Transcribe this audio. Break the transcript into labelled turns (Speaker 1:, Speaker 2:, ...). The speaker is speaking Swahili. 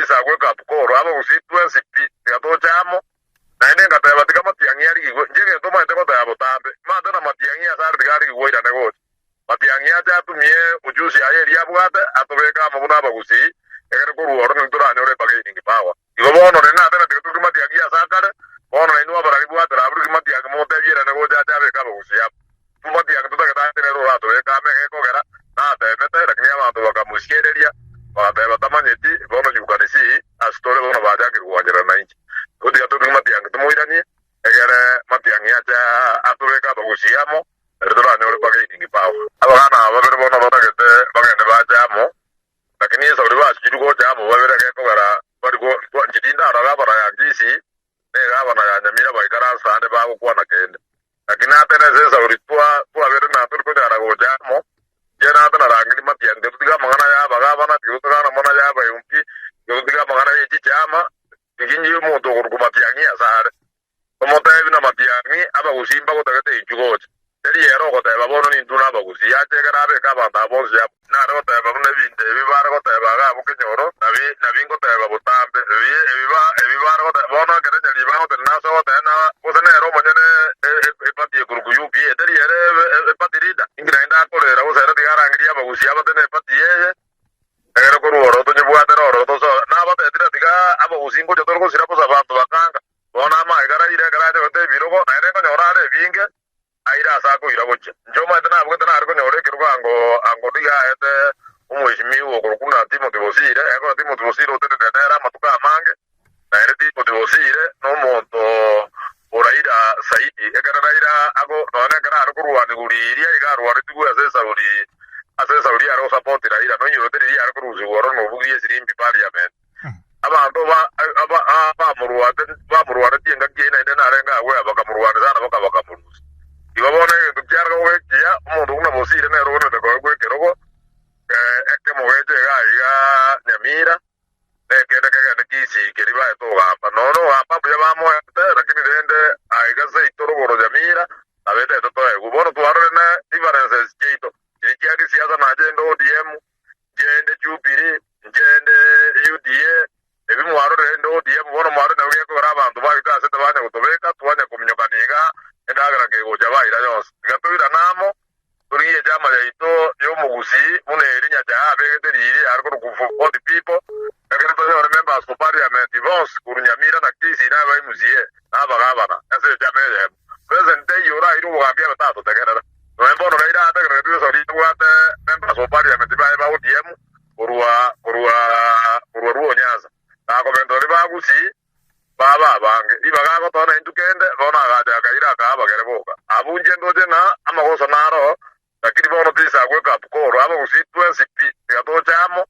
Speaker 1: tisa gweka pukoro aba gusitwe sipi gato chamo na ine ngateba tika matiangi ari gigo njege to mate ko tabo tambe ma tana matiangi asar digari gigo ira nego matiangi aja tumie ujusi ayeria bwata atobeka mabuna bagusi egere ko ruoro ni turane ore bage ni pawa igo bono rena tana tika tu matiangi asakare bono inu abara bwata rabru matiangi mote ira nego ja beka bagusi ya tu matiangi to taka tane ro rato e kame ko gera na te mete rakni ama to baka musiereria bateba tamanyeti bono yukanisi astore bono baja kirwanjira nainchi odi atobi matiangi tumoirani egere matiangi aja atobeka bagusiamo erdora ne ore bage ni pawa abana babere bono batagete bagende bajamo lakini sauri bashirugo jamo babere ke ko gara bariko njidinda ara bara ya gisi ne gabana ya nyamira baikara sande bago kwana kende lakini atene ze sauri tua bere na turko dara go jamo jena tana rangi matiangi tudiga mangana ya baga bana tudiga mana ya bayumpi tudiga mangana ye chama tiginji mo to ko matiangi asare como te na matiangi aba usimba ko tagate ijugoje eri ero ko te babono ni tuna ba gusi ya te garabe ka banda bo ya na ro te ba ne vinde vi bar ko te ba ga bu ke nyoro na vi ko te ba botambe vi bar ko te bono ke te li ba ko te na so te na ko se ne ro mo ne e pati ko ku yu bi e eri ere pati rida ingranda ko le ro se re gara ngri ba gusi aba te ne pati ye ero ko ro to ni bua te ro to so na ba te tira diga aba gusi ko to ko sira ko sa ba to bakanga bona ma gara ire gara te biro ko na re ko nyora re vinge aira sa ko ira goche njoma tana abgo tana arko nyore kirgo ango diga ete umwishimi wo kurukuna Timothy Bosire eko Timothy Bosire utete tetera matuka amange na ere Timothy Bosire no monto oraira saidi egara raira ago none gara arko ruani guriria igaru aritigu asesa uri aro support raira no nyoro teri arko ruzi woro no bugie sirimbi parliament abantu ba muruwa tienga kina inde na renga we abakamuruwa sana bakamuruzi ibabone tukyarga wekia umuntu kuna Bosire ne rone de ko kwekero eke moweje ya nyamira kende kende kisi kiriba to hapa no hapa bya bamoete lakini dende aiga se itorogoro nyamira abete to ubono tuarre na differences kito ikiagi siasa na jendo ODM jende Jubilee jende UDA ebi mwaro rendo ODM bono mwaro na weko abantu babita se tabane utobeka tuanya kumnyokaniga endagara ke goja baira yos gatuira namo turiye jama ya ito yo mugusi une erinya ja abegeterire ariko kufu all the people egere to members of parliament vons kurunyamira na kisi na ba muzie abagabana ese jame ye present day yora iru gambia batato tegera no embono reira ategere tu sori tuate members of parliament ba ODM ruo nyaza na ko bendo riba gusi baba bange ibaga ko tona indukende bona gaja kaira ka bagere boka abunje ndoje na amagoso naro lakini bono tisa gweka pukoro abo usitwe sipi gato chamo